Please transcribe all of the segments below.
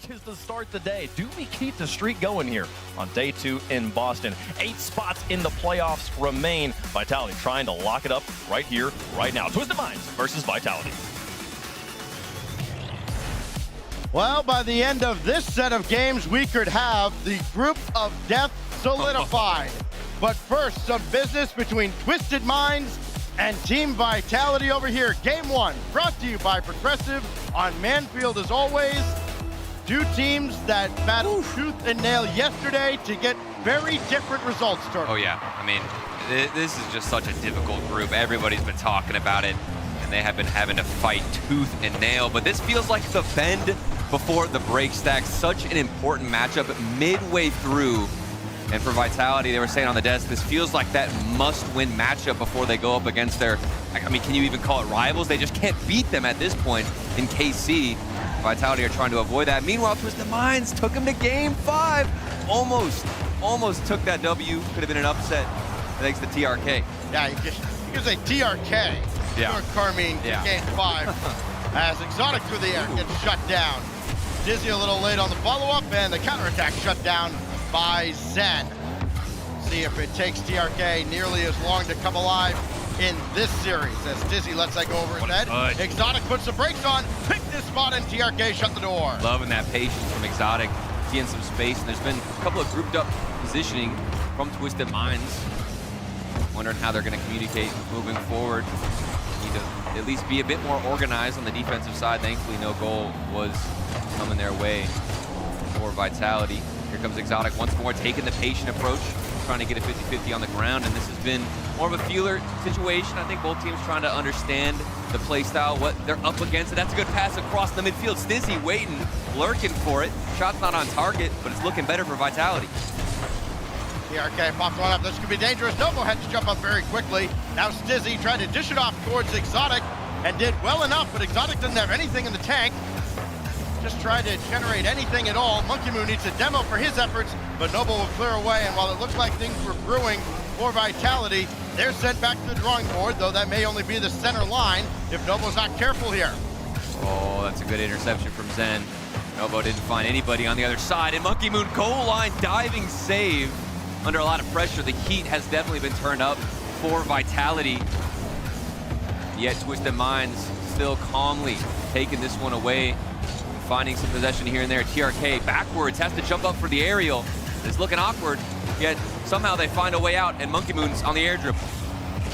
matches to start the day. Do we keep the streak going here on day 2 in Boston? 8 spots in the playoffs remain. Vitality trying to lock it up right here, right now. Twisted Minds versus Vitality. Well, by the end of this set of games, we could have the group of death solidified. But first, some business between Twisted Minds and Team Vitality over here. Game 1, brought to you by Progressive on Manfield as always. 2 teams that battled tooth and nail yesterday to get very different results, Turtle. Oh yeah, I mean, this is just such a difficult group. Everybody's been talking about it, and they have been having to fight tooth and nail. But this feels like the bend before the break stack. Such an important matchup midway through. And for Vitality, they were saying on the desk, this feels like that must-win matchup before they go up against their, I mean, can you even call it rivals? They just can't beat them at this point in KC. Vitality are trying to avoid that. Meanwhile, Twisted Minds took them to game 5. Almost took that W. Could have been an upset thanks to TRK. Yeah, you could say TRK. Yeah. Karmine to game 5. As Exotic through the air gets shut down. Dizzy a little late on the follow-up, and the counterattack shut down by Zen. See if it takes TRK nearly as long to come alive in this series as Dizzy lets that go over his head. Exotic puts the brakes on, pick this spot, and TRK shut the door. Loving that patience from Exotic, seeing some space, and there's been a couple of grouped up positioning from Twisted Minds. Wondering how they're going to communicate moving forward. Need to at least be a bit more organized on the defensive side. Thankfully, no goal was coming their way for Vitality. Here comes Exotic once more, taking the patient approach, trying to get a 50-50 on the ground, and this has been more of a feeler situation. I think both teams trying to understand the play style, what they're up against, and that's a good pass across the midfield. Stizzy waiting, lurking for it. Shot's not on target, but it's looking better for Vitality. TRK pops one up. This could be dangerous. Novo had to jump up very quickly. Now Stizzy tried to dish it off towards Exotic and did well enough, but Exotic doesn't have anything in the tank. Just tried to generate anything at all. Monkey Moon needs a demo for his efforts, but Noble will clear away, and while it looked like things were brewing for Vitality, they're sent back to the drawing board, though that may only be the center line if Nobo's not careful here. Oh, that's a good interception from Zen. Nobo didn't find anybody on the other side, and Monkey Moon goal line diving save under a lot of pressure. The heat has definitely been turned up for Vitality, yet Twisted Minds still calmly taking this one away. Finding some possession here and there. TRK backwards, has to jump up for the aerial. It's looking awkward, yet somehow they find a way out, and Monkey Moon's on the air dribble.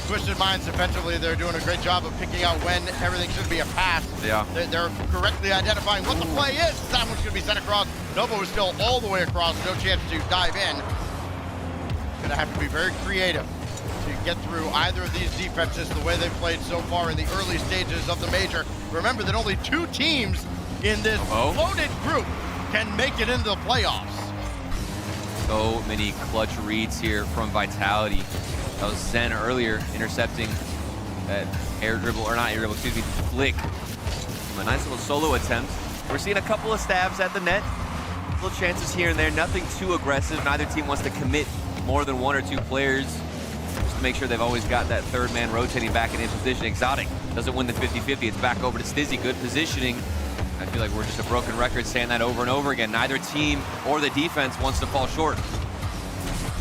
Twisted Minds, defensively, they're doing a great job of picking out when everything should be a pass. Yeah. They're correctly identifying what the play is. That one's going to be sent across. Novo is still all the way across, no chance to dive in. Going to have to be very creative to get through either of these defenses the way they've played so far in the early stages of the major. Remember that only 2 teams in this loaded group can make it into the playoffs. So many clutch reads here from Vitality. That was Zen earlier intercepting that air dribble, or not air dribble, excuse me, flick. A nice little solo attempt. We're seeing a couple of stabs at the net. Little chances here and there, nothing too aggressive. Neither team wants to commit more than 1 or 2 players. Just to make sure they've always got that third man rotating back in his position. Exotic doesn't win the 50-50. It's back over to Stizzy. Good positioning. I feel like we're just a broken record saying that over and over again. Neither team or the defense wants to fall short.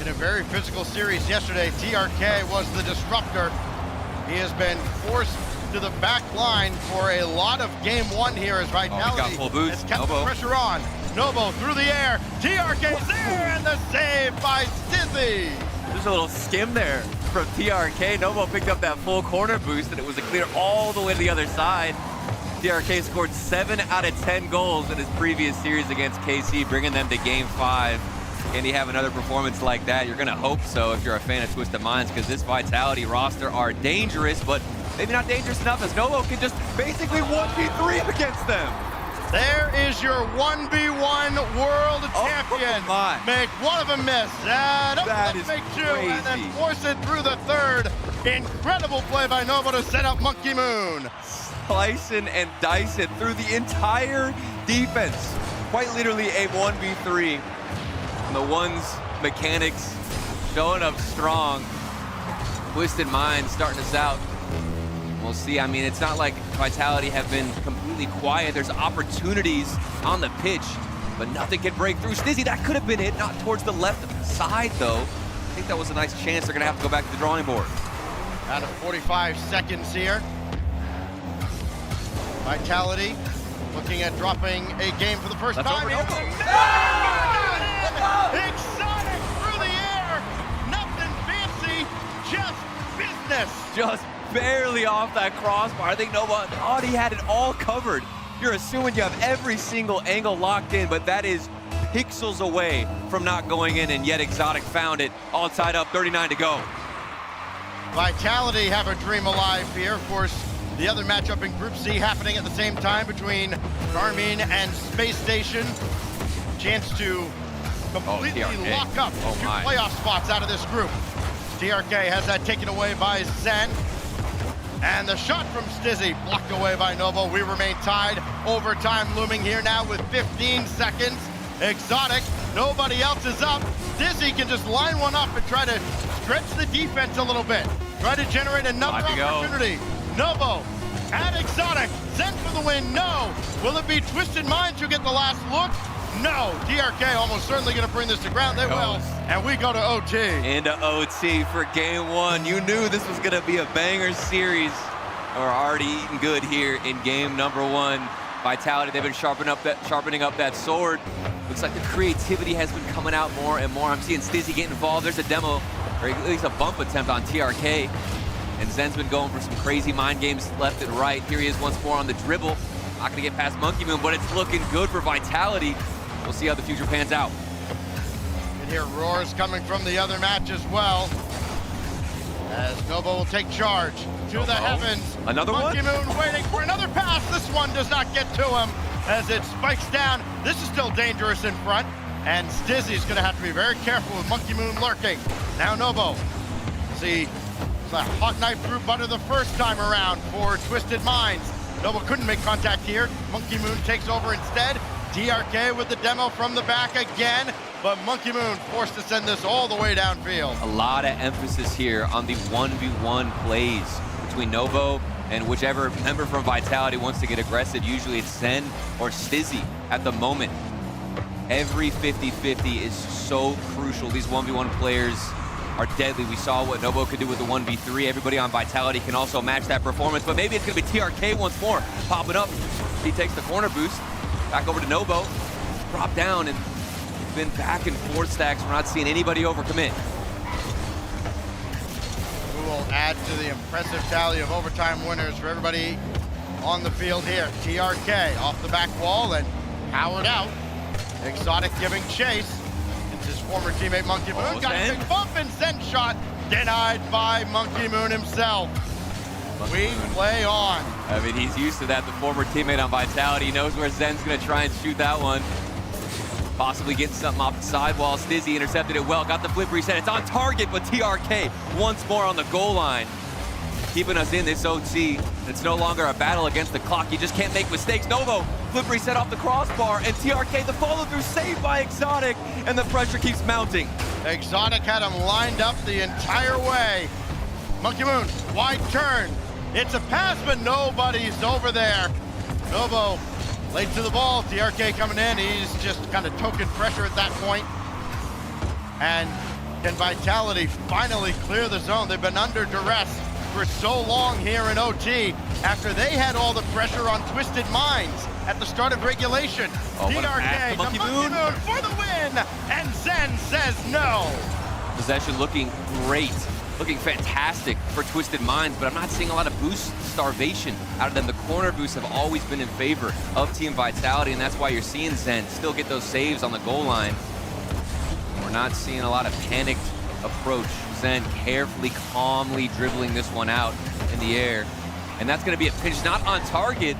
In a very physical series yesterday, TRK was the disruptor. He has been forced to the back line for a lot of game 1 here as Vitality has kept the pressure on. Novo through the air. TRK's there, and the save by Stizzy. There's a little skim there from TRK. Novo picked up that full corner boost, and it was a clear all the way to the other side. TRK scored 7 out of 10 goals in his previous series against KC, bringing them to game 5. Can he have another performance like that? You're gonna hope so if you're a fan of Twisted Minds, because this Vitality roster are dangerous, but maybe not dangerous enough as Novo can just basically 1v3 against them. There is your 1v1 world champion. Make one of them miss. That is make 2 crazy. and then force it through the third. Incredible play by Novo to set up Monkey Moon. Slicing and dicing through the entire defense. Quite literally a 1v3. And the ones mechanics showing up strong. Twisted Minds starting us out. We'll see. I mean, it's not like Vitality have been completely quiet. There's opportunities on the pitch. but nothing can break through. Stizzy, that could have been it, not towards the left side though. I think that was a nice chance. They're gonna have to go back to the drawing board. Out of 45 seconds here. Vitality looking at dropping a game for the first time. Exotic through the air. Nothing fancy, just business. Just barely off that crossbar. I think Nova thought he had it all covered. You're assuming you have every single angle locked in, but that is pixels away from not going in, and yet Exotic found it. All tied up, 39 to go. Vitality have a dream alive here. Of course, the other matchup in Group C happening at the same time between Karmine and Space Station. Chance to completely lock up two playoff spots out of this group. TRK has that taken away by Zen. And the shot from Stizzy blocked away by Novo. We remain tied. Overtime looming here now with 15 seconds. Exotic, nobody else is up. Stizzy can just line one up and try to stretch the defense a little bit. Try to generate another opportunity. Novo at Exotic. Zen for the win, no. Will it be Twisted Minds who get the last look? No. TRK almost certainly going to bring this to ground. They will. And we go to OT. Into OT for game one. You knew this was going to be a banger series. We're already eating good here in game number one. Vitality, they've been sharpening up that sword. Looks like the creativity has been coming out more and more. I'm seeing Stizzy get involved. There's a demo, or at least a bump attempt on TRK. And Zen's been going for some crazy mind games left and right. Here he is once more on the dribble. Not gonna get past Monkey Moon, but it's looking good for Vitality. We'll see how the future pans out. And here roars coming from the other match as well. As Novo will take charge to the heavens. Another Monkey Moon waiting for another pass. This one does not get to him as it spikes down. This is still dangerous in front. And Stizzy's gonna have to be very careful with Monkey Moon lurking. Now Novo, see, it's a hot knife through butter the first time around for Twisted Minds. Novo couldn't make contact here. Monkey Moon takes over instead. TRK with the demo from the back again, but Monkey Moon forced to send this all the way downfield. A lot of emphasis here on the 1v1 plays between Novo and whichever member from Vitality wants to get aggressive. Usually it's Zen or Stizzy at the moment. Every 50-50 is so crucial. These 1v1 players are deadly. We saw what Novo could do with the 1v3. Everybody on Vitality can also match that performance, but maybe it's gonna be TRK once more, popping up. He takes the corner boost. Back over to Novo, drop down, and it's been back and forth stacks. We're not seeing anybody overcommit. Who will add to the impressive tally of overtime winners for everybody on the field here. TRK off the back wall and powered out. Exotic giving chase. It's his former teammate Monkey Moon. Got a big bump and Zen shot denied by Monkey Moon himself. We play on. I mean, he's used to that. The former teammate on Vitality, he knows where Zen's gonna try and shoot that one. Possibly getting something off the sidewall. Stizzy intercepted it well, got the flip reset. It's on target, but TRK once more on the goal line. Keeping us in this OT. It's no longer a battle against the clock. You just can't make mistakes. Novo, flip reset off the crossbar, and TRK, the follow-through saved by Exotic, and the pressure keeps mounting. Exotic had him lined up the entire way. Monkey Moon, wide turn. It's a pass, but nobody's over there. Novo late to the ball. TRK coming in. He's just kind of token pressure at that point. And can Vitality finally clear the zone? They've been under duress for so long here in OT after they had all the pressure on Twisted Minds at the start of regulation. TRK, Monkey Moon for the win, and Zen says no. Possession looking great. Looking fantastic for Twisted Minds, but I'm not seeing a lot of boost starvation out of them. The corner boosts have always been in favor of Team Vitality, and that's why you're seeing Zen still get those saves on the goal line. We're not seeing a lot of panicked approach. Zen carefully, calmly dribbling this one out in the air. And that's gonna be a pinch, not on target,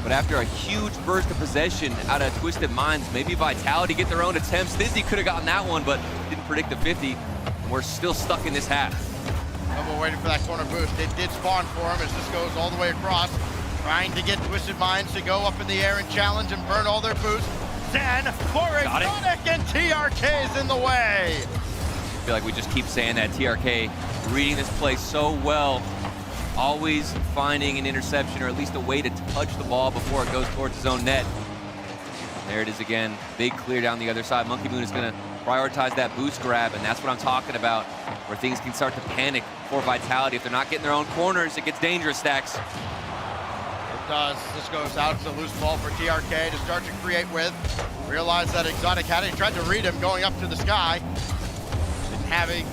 but after a huge burst of possession out of Twisted Minds, maybe Vitality get their own attempts. Stizzy could have gotten that one, but didn't predict the 50. We're still stuck in this half. Novo waiting for that corner boost. It did spawn for him as this goes all the way across. Trying to get Twisted Minds to go up in the air and challenge and burn all their boosts. Zen for Exotic, and TRK is in the way. I feel like we just keep saying that. TRK reading this play so well. Always finding an interception or at least a way to touch the ball before it goes towards his own net. There it is again. Big clear down the other side. Monkey Moon is going to prioritize that boost grab, and that's what I'm talking about, where things can start to panic for Vitality. If they're not getting their own corners, it gets dangerous, Stacks. It does. This goes out to loose ball for TRK to start to create with. Realized that Exotic had it. He tried to read him going up to the sky. Didn't have it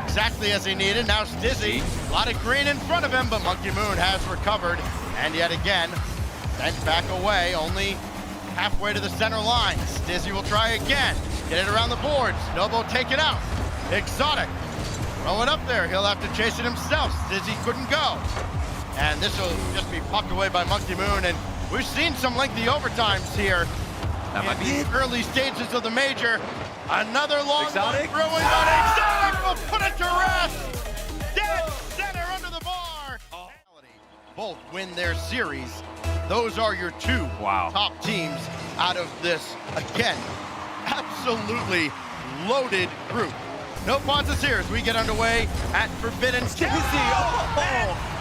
exactly as he needed. Now Stizzy, a lot of green in front of him, but Monkey Moon has recovered. And yet again, sent back away, only halfway to the center line. Stizzy will try again. Get it around the boards. Nobo take it out. Exotic throwing up there. He'll have to chase it himself. Stizzy couldn't go. And this will just be popped away by Monkey Moon. And we've seen some lengthy overtimes here. That might be it. Early stages of the major. Another long Exotic. one throwing, but Exotic will put it to rest. Dead center under the bar. Both win their series. Those are your two top teams out of this, again, absolutely loaded group. No pauses here as we get underway at Forbidden. Stizzy,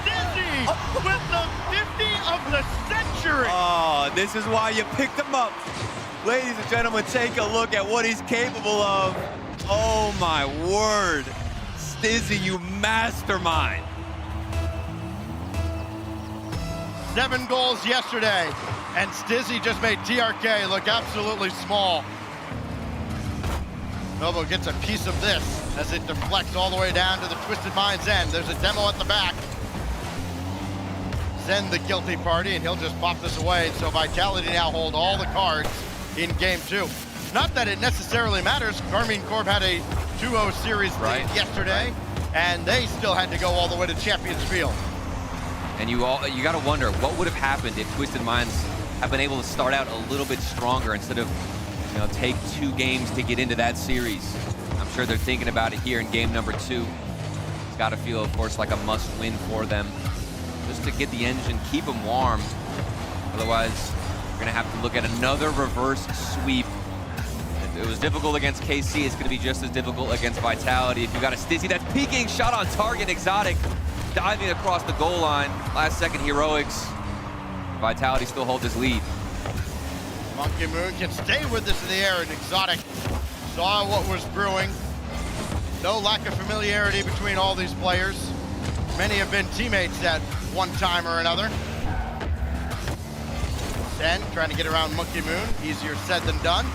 Stizzy with the 50 of the century. Oh, this is why you picked him up. Ladies and gentlemen, take a look at what he's capable of. Oh my word. Stizzy, you mastermind. 7 goals yesterday, and Stizzy just made TRK look absolutely small. Novo gets a piece of this as it deflects all the way down to the Twisted Mind's end. There's a demo at the back. Zen the guilty party, and he'll just pop this away. So Vitality now hold all the cards in game 2. Not that it necessarily matters. Karmine Corp had a 2-0 series lead yesterday, and they still had to go all the way to Champions Field. And you got to wonder what would have happened if Twisted Minds have been able to start out a little bit stronger instead of, take 2 games to get into that series. I'm sure they're thinking about it here in game number 2. It's got to feel, of course, like a must-win for them, just to get the engine, keep them warm. Otherwise, you're going to have to look at another reverse sweep. It was difficult against KC. It's going to be just as difficult against Vitality. If you got a Stizzy that's peeking, shot on target, Exotic diving across the goal line. Last second heroics. Vitality still holds his lead. Monkey Moon can stay with this in the air, and Exotic saw what was brewing. No lack of familiarity between all these players. Many have been teammates at one time or another. Sen trying to get around Monkey Moon. Easier said than done.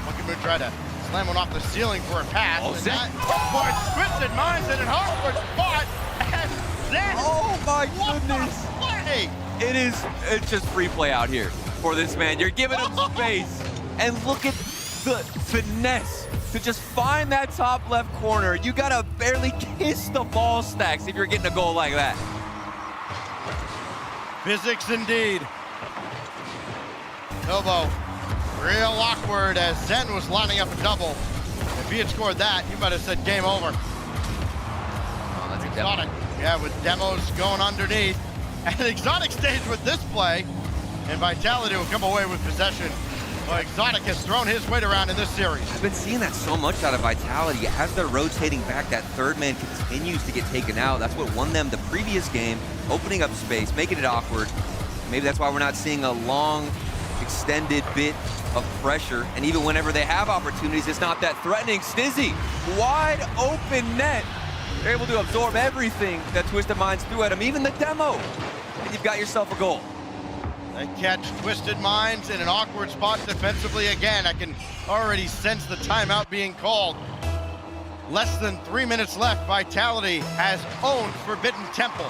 Monkey Moon tried to slam one off the ceiling for a pass. Oh, and Zen. that was Twisted Minds and an awkward spot. And Zen, Oh my what goodness. a play! It's just free play out here for this man. You're giving him space. And look at the finesse to just find that top left corner. You gotta barely kiss the ball, Stacks, if you're getting a goal like that. Physics indeed. Novo, real awkward as Zen was lining up a double. If he had scored that, he might have said game over. Oh, that's a demo. Exotic, yeah, with demos going underneath. And Exotic stays with this play, and Vitality will come away with possession. Well, Exotic has thrown his weight around in this series. I've been seeing that so much out of Vitality. As they're rotating back, that third man continues to get taken out. That's what won them the previous game, opening up space, making it awkward. Maybe that's why we're not seeing a long, extended bit of pressure. And even whenever they have opportunities, it's not that threatening. Stizzy, wide open net. They're able to absorb everything that Twisted Minds threw at him, even the demo. And you've got yourself a goal. They catch Twisted Minds in an awkward spot defensively again. I can already sense the timeout being called. Less than 3 minutes left. Vitality has owned Forbidden Temple.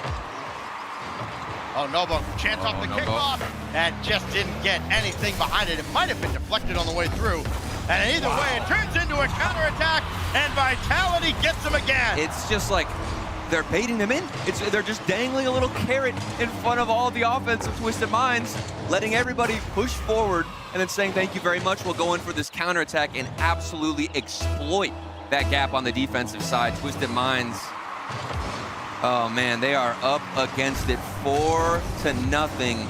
Oh, Nobo, chance off the kickoff, and just didn't get anything behind it. It might have been deflected on the way through. And either way, it turns into a counterattack, and Vitality gets him again. It's just like they're baiting them in. They're just dangling a little carrot in front of all the offense of Twisted Minds, letting everybody push forward, and then saying thank you very much. We'll go in for this counterattack and absolutely exploit that gap on the defensive side. Twisted Minds, oh man, they are up against it 4-0.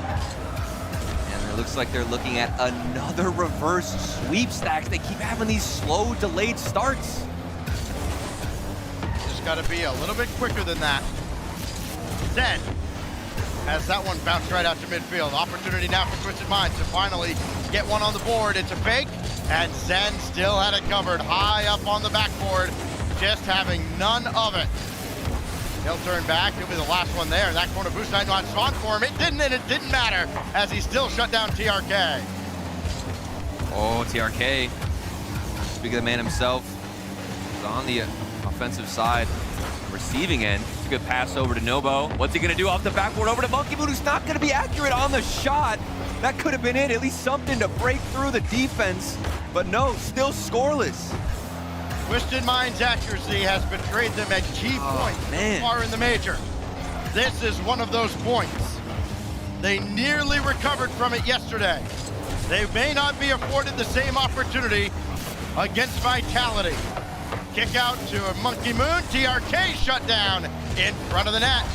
It looks like they're looking at another reverse sweep, Stacks. They keep having these slow, delayed starts. Just got to be a little bit quicker than that. Zen as that one bounced right out to midfield. Opportunity now for Twisted Minds to finally get one on the board. It's a fake, and Zen still had it covered high up on the backboard, just having none of it. He'll turn back. He'll be the last one there. That corner boost night not spawned for him. It didn't, and it didn't matter as he still shut down TRK. Oh, TRK. Speaking of the man himself, he's on the offensive side, receiving end. It's a good pass over to Nobo. What's he gonna do off the backboard over to Monkey Moon, who's not gonna be accurate on the shot. That could have been it, at least something to break through the defense, but no, still scoreless. Twisted Mind's accuracy has betrayed them at key points so far in the major. This is one of those points. They nearly recovered from it yesterday. They may not be afforded the same opportunity against Vitality. Kick out to Monkey Moon. TRK shut down in front of the net.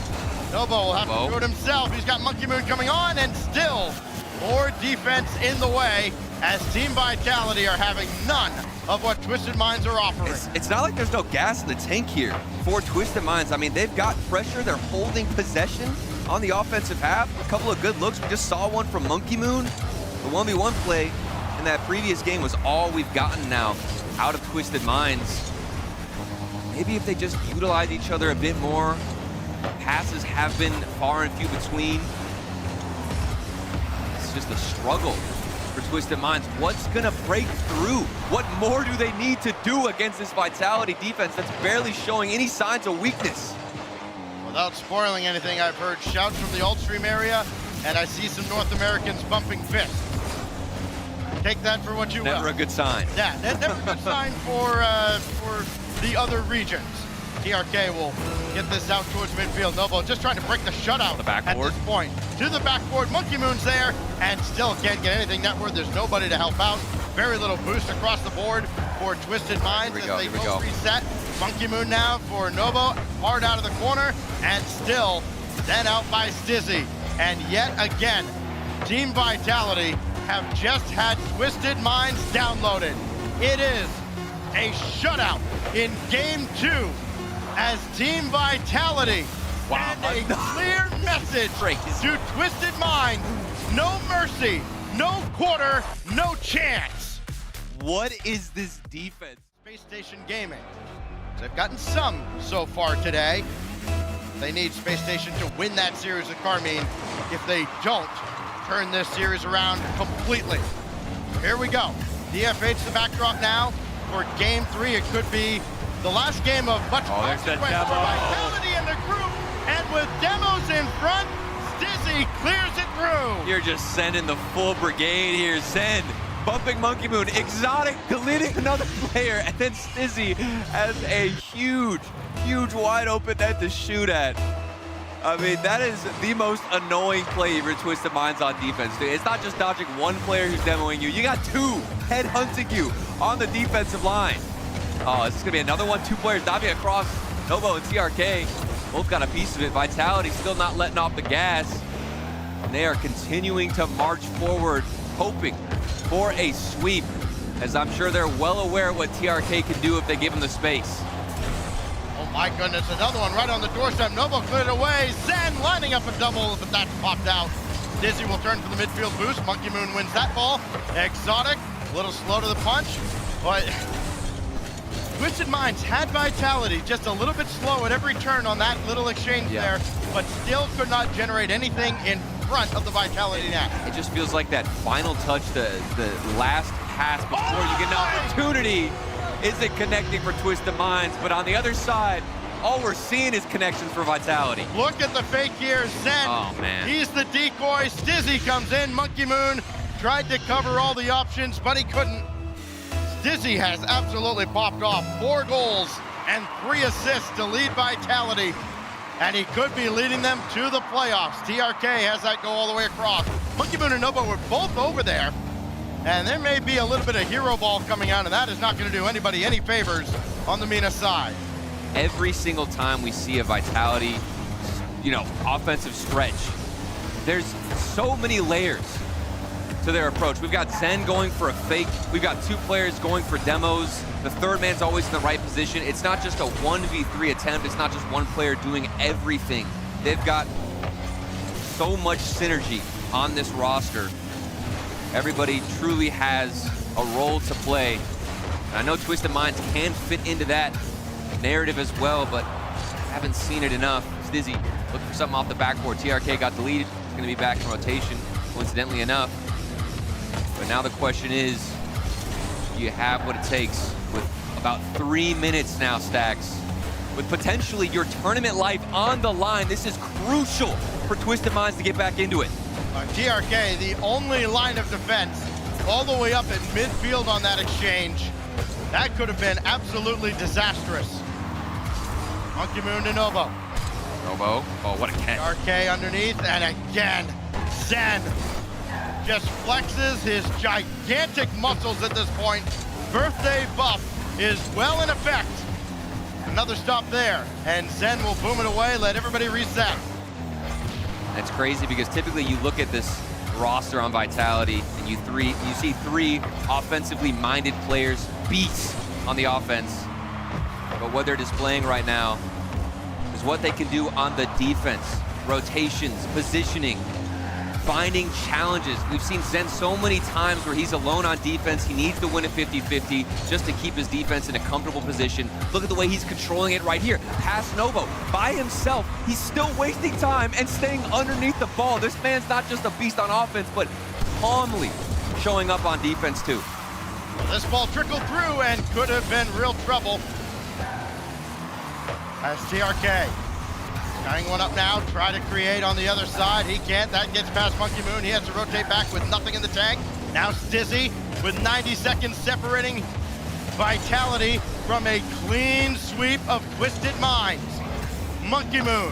Nobo will have to do it himself. He's got Monkey Moon coming on, and still more defense in the way as Team Vitality are having none of what Twisted Minds are offering. It's not like there's no gas in the tank here for Twisted Minds. I mean, they've got pressure. They're holding possession on the offensive half. A couple of good looks. We just saw one from Monkey Moon. The 1v1 play in that previous game was all we've gotten now out of Twisted Minds. Maybe if they just utilize each other a bit more. Passes have been far and few between. It's just a struggle for Twisted Minds. What's gonna break through? What more do they need to do against this Vitality defense that's barely showing any signs of weakness? Without spoiling anything, I've heard shouts from the Ultstream area, and I see some North Americans bumping fists. Take that for what you will. Never a good sign. Yeah, never a good sign for the other regions. TRK will get this out towards midfield. Nobo just trying to break the shutout at this point. To the backboard, Monkey Moon's there, and still can't get anything netward. There's nobody to help out. Very little boost across the board for Twisted Minds as they both reset. Monkey Moon now for Nobo, hard out of the corner, and still then out by Stizzy. And yet again, Team Vitality have just had Twisted Minds downloaded. It is a shutout in Game 2 as Team Vitality and a clear message to Twisted Minds. No mercy, no quarter, no chance. What is this defense? Spacestation Gaming. They've gotten some so far today. They need Space Station to win that series with Karmine. If they don't, turn this series around completely. Here we go. DFH the backdrop now for Game 3. It could be the last game of much consequence for Vitality and the group. And with Demos in front, Stizzy clears it through. You're just sending the full brigade here. Send, bumping Monkey Moon, Exotic deleting another player, and then Stizzy has a huge wide open net to shoot at. I mean, that is the most annoying play for Twisted Minds on defense. It's not just dodging one player who's demoing you. You got two head-hunting you on the defensive line. Oh, this is gonna be another one. Two players diving across. Nobo and TRK both got a piece of it. Vitality still not letting off the gas. And they are continuing to march forward, hoping for a sweep, as I'm sure they're well aware what TRK can do if they give them the space. Oh my goodness, another one right on the doorstep. Nobo cleared away. Zen lining up a double, but that's popped out. Dizzy will turn for the midfield boost. Monkey Moon wins that ball. Exotic, a little slow to the punch, but Twisted Minds had Vitality just a little bit slow at every turn on that little exchange there, but still could not generate anything in front of the Vitality net. It just feels like that final touch, the last pass before you get an opportunity isn't connecting for Twisted Minds, but on the other side, all we're seeing is connections for Vitality. Look at the fake here, Zen. Oh, man. He's the decoy. Stizzy comes in. Monkey Moon tried to cover all the options, but he couldn't. Stizzy has absolutely popped off. 4 goals and 3 assists to lead Vitality, and he could be leading them to the playoffs. TRK has that go all the way across. Monkey Moon and Nobo were both over there, and there may be a little bit of hero ball coming out, and that is not going to do anybody any favors on the Mina side. Every single time we see a Vitality, offensive stretch, there's so many layers to their approach. We've got Zen going for a fake. We've got 2 players going for demos. The third man's always in the right position. It's not just a 1v3 attempt. It's not just one player doing everything. They've got so much synergy on this roster. Everybody truly has a role to play. And I know Twisted Minds can fit into that narrative as well, but I haven't seen it enough. Stizzy looking for something off the backboard. TRK got deleted. He's going to be back in rotation, coincidentally enough. But now the question is, do you have what it takes with about 3 minutes now, Stacks? With potentially your tournament life on the line, this is crucial for Twisted Minds to get back into it. TRK, the only line of defense, all the way up at midfield on that exchange. That could have been absolutely disastrous. Monkey Moon to Novo. Novo, oh, what a catch. TRK underneath, and again, Zen just flexes his gigantic muscles at this point. Birthday buff is well in effect. Another stop there, and Zen will boom it away, let everybody reset. It's crazy because typically you look at this roster on Vitality and you see three offensively minded players, beasts on the offense. But what they're displaying right now is what they can do on the defense. Rotations, positioning, finding challenges. We've seen Zen so many times where he's alone on defense. He needs to win a 50-50 just to keep his defense in a comfortable position. Look at the way he's controlling it right here. Past Novo, by himself. He's still wasting time and staying underneath the ball. This man's not just a beast on offense, but calmly showing up on defense too. Well, this ball trickled through and could have been real trouble. As TRK tying one up now, try to create on the other side. He can't, that gets past Monkey Moon. He has to rotate back with nothing in the tank. Now Stizzy with 90 seconds separating Vitality from a clean sweep of Twisted Minds. Monkey Moon,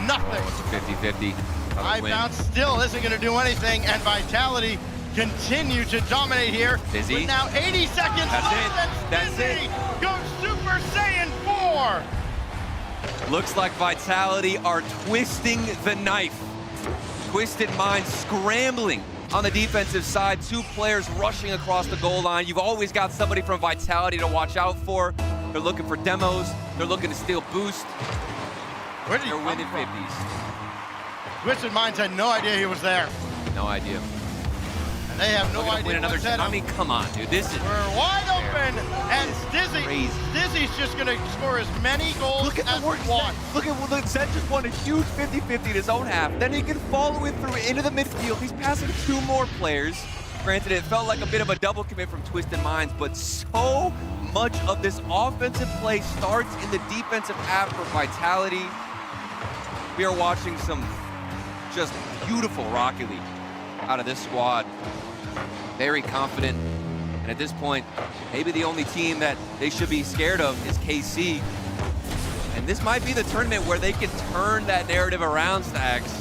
nothing. Oh, it's a 50-50. High bounce still isn't gonna do anything, and Vitality continue to dominate here. Stizzy. With now 80 seconds That's left, it. That's Stizzy it. goes Super Saiyan 4. Looks like Vitality are twisting the knife. Twisted Minds scrambling on the defensive side. Two players rushing across the goal line. You've always got somebody from Vitality to watch out for. They're looking for demos. They're looking to steal boost. Where did he They're come winning from? 50s. Twisted Minds had no idea he was there. No idea. And they have no They're gonna idea win another what's at I him. mean, come on, dude. This is We're wide open, and crazy. Stizzy's just gonna score as many goals Look at as the work. he wants. Look at Zen just won a huge 50-50 in his own half. Then he can follow it through into the midfield. He's passing two more players. Granted, it felt like a bit of a double commit from Twisted Minds, but so much of this offensive play starts in the defensive half for Vitality. We are watching some just beautiful Rocket League out of this squad. Very confident. And at this point, maybe the only team that they should be scared of is KC. And this might be the tournament where they can turn that narrative around, Stacks.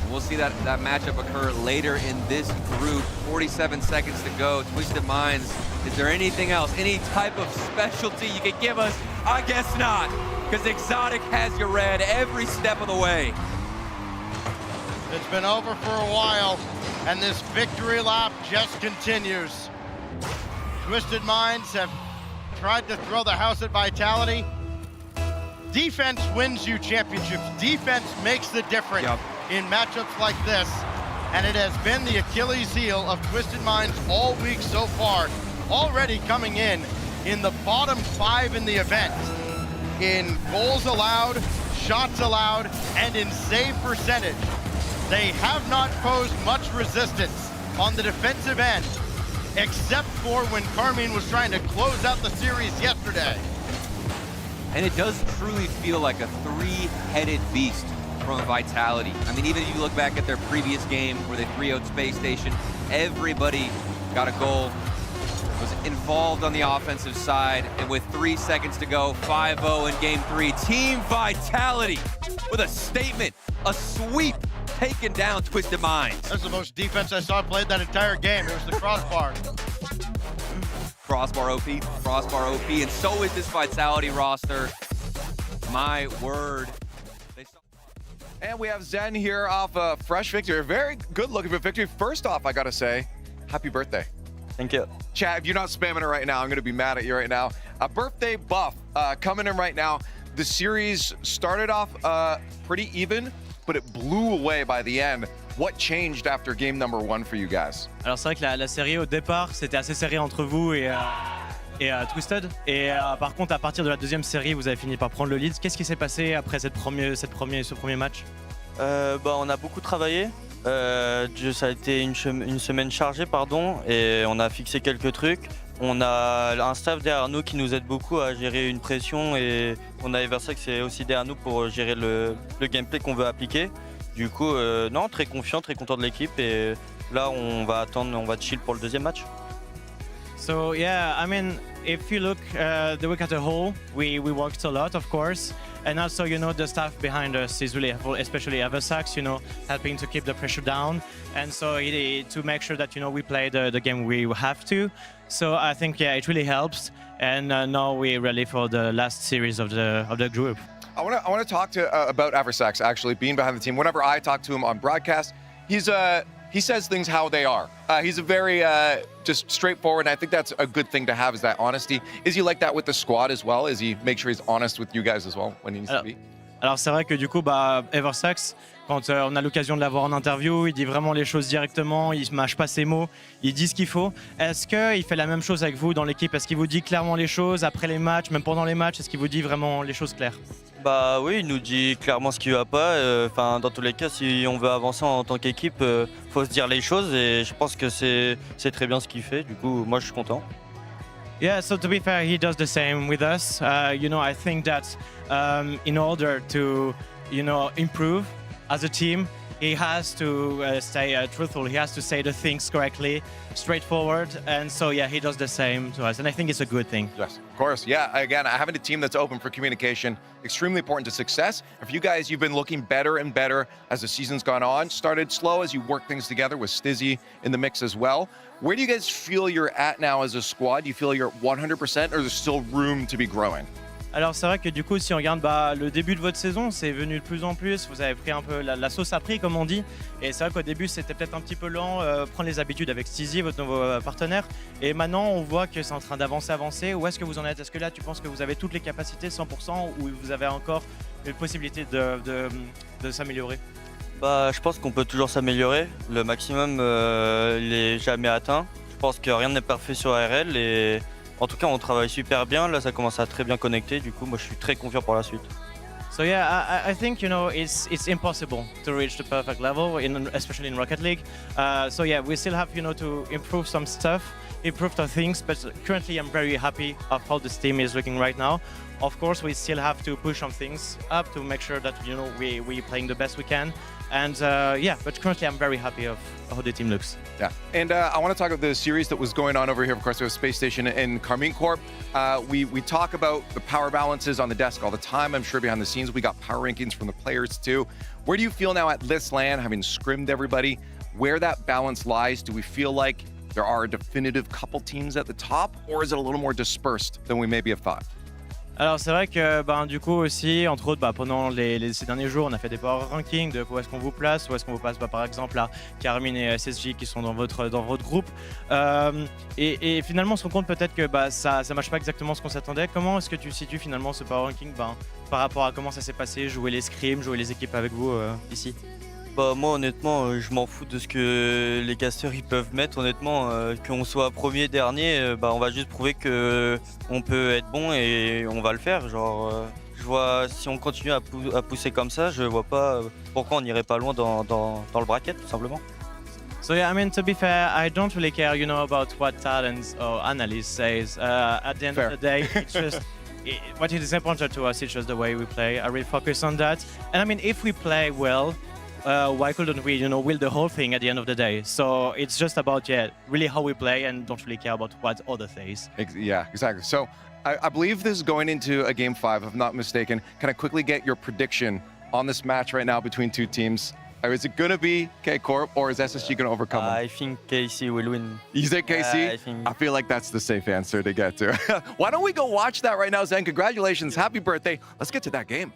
And we'll see that matchup occur later in this group. 47 seconds to go. Twisted Minds, is there anything else? Any type of specialty you could give us? I guess not, because Exotic has you red every step of the way. It's been over for a while, and this victory lap just continues. Twisted Minds have tried to throw the house at Vitality. Defense wins you championships. Defense makes the difference in matchups like this, and it has been the Achilles heel of Twisted Minds all week so far, already coming in the bottom 5 in the event. In goals allowed, shots allowed, and in save percentage. They have not posed much resistance on the defensive end, except for when Karmine was trying to close out the series yesterday. And it does truly feel like a three-headed beast from Vitality. I mean, even if you look back at their previous game where they 3-0'd Space Station, everybody got a goal, was involved on the offensive side, and with 3 seconds to go, 5-0 in Game 3, Team Vitality with a statement, a sweep, taking down Twisted Minds. That's the most defense I saw played that entire game. It was the crossbar. Crossbar OP, and so is this Vitality roster. My word. And we have Zen here off a fresh victory. A very good looking victory. First off, I gotta say, happy birthday. Thank you. Chat, if you're not spamming it right now, I'm gonna be mad at you right now. A birthday buff coming in right now. The series started off pretty even, but it blew away by the end. What changed after game number 1 for you guys? Alors c'est vrai que la série au départ c'était assez serré entre vous et Twisted. Et par contre à partir de la deuxième série vous avez fini par prendre le lead. Qu'est-ce qui s'est passé après ce premier match? On a beaucoup travaillé. Ça a été une semaine chargée, et on a fixé quelques trucs. On a un staff derrière nous qui nous aide beaucoup à gérer une pression et on a Eversax qui est aussi derrière nous pour gérer le gameplay qu'on veut appliquer. Du coup, non, très confiant, très content de l'équipe et là on va chill pour le deuxième match. So yeah, I mean, if you look the week as a whole, we worked a lot, of course, and also the staff behind us is really helpful, especially Eversax, helping to keep the pressure down, and so to make sure that we play the game we have to. So I think it really helps, and now we're ready for the last series of the group. I want to talk about Eversax actually being behind the team. Whenever I talk to him on broadcast, he says things how they are. He's a very just straightforward, and I think that's a good thing to have, is that honesty. Is he like that with the squad as well? Is he make sure he's honest with you guys as well when he needs to be? Alors c'est vrai que du coup, Eversax, quand on a l'occasion de l'avoir en interview, il dit vraiment les choses directement, il ne mâche pas ses mots, il dit ce qu'il faut. Est-ce qu'il fait la même chose avec vous dans l'équipe? Est-ce qu'il vous dit clairement les choses après les matchs, même pendant les matchs? Est-ce qu'il vous dit vraiment les choses claires? Oui, il nous dit clairement ce qu'il va pas. Dans tous les cas, si on veut avancer en tant qu'équipe, faut se dire les choses et je pense que c'est très bien ce qu'il fait. Du coup, moi, je suis content. Yeah, so to be fair, he does the same with us. I think that in order to, improve as a team, he has to stay truthful. He has to say the things correctly, straightforward. And so, yeah, he does the same to us. And I think it's a good thing. Yes, of course. Yeah, again, having a team that's open for communication, extremely important to success. And for you guys, you've been looking better and better as the season's gone on. Started slow as you work things together with Stizzy in the mix as well. Where do you guys feel you're at now as a squad? Do you feel you're at 100% or there's still room to be growing? Alors c'est vrai que du coup si on regarde le début de votre saison, c'est venu de plus en plus, vous avez pris un peu la sauce a pris comme on dit, et c'est vrai qu'au début c'était peut-être un petit peu lent, prendre les habitudes avec Stizzy, votre nouveau partenaire, et maintenant on voit que c'est en train d'avancer. Où est-ce que vous en êtes? Est-ce que là tu penses que vous avez toutes les capacités 100% ou vous avez encore une possibilité de s'améliorer? Je pense qu'on peut toujours s'améliorer, le maximum il est jamais atteint. Je pense que rien n'est parfait sur RL et en tout cas, on travaille super bien. Là, ça commence à très bien connecter. Du coup, moi, je suis très confiant pour la suite. So yeah, I think it's impossible to reach the perfect level, especially in Rocket League. So yeah, we still have to improve some stuff, improve some things. But currently, I'm very happy of how this team is looking right now. Of course, we still have to push some things up to make sure that we're playing the best we can. And but currently I'm very happy of how the team looks. Yeah, and I want to talk about the series that was going on over here. Of course, there was Spacestation and Karmine Corp. We talk about the power balances on the desk all the time. I'm sure behind the scenes we got power rankings from the players too. Where do you feel now at this LAN, having scrimmed everybody, where that balance lies? Do we feel like there are a definitive couple teams at the top, or is it a little more dispersed than we maybe have thought? Alors c'est vrai que du coup aussi, entre autres, pendant ces derniers jours, on a fait des power rankings de où est-ce qu'on vous place, où est-ce qu'on vous place par exemple là, Karmine et SSJ qui sont dans votre groupe. Et finalement on se rend compte peut-être que ça marche pas exactement ce qu'on s'attendait. Comment est-ce que tu situes finalement ce power ranking par rapport à comment ça s'est passé, jouer les scrims, jouer les équipes avec vous ici? Moi honnêtement je m'en fous de ce que les casters ils peuvent mettre. Honnêtement qu'on soit premier, dernier, on va juste prouver qu'on peut être bon et on va le faire. Je vois si on continue à pousser comme ça, je vois pas pourquoi on n'irait pas loin dans le bracket tout simplement. So yeah, I mean, to be fair, I don't really care, about what talents or analysts says. At the end of the day, it's just what is important to us. It's just the way we play. I really focus on that. And I mean, if we play well, why couldn't we, will the whole thing at the end of the day? So it's just about, really how we play and don't really care about what other says. Yeah, exactly. So I believe this is going into a game 5, if I'm not mistaken. Can I quickly get your prediction on this match right now between two teams? Or is it going to be K Corp or is SSG going to overcome them? I think KC will win. You say KC? I feel like that's the safe answer to get to. Why don't we go watch that right now, Zen? Congratulations. Happy birthday. Let's get to that game.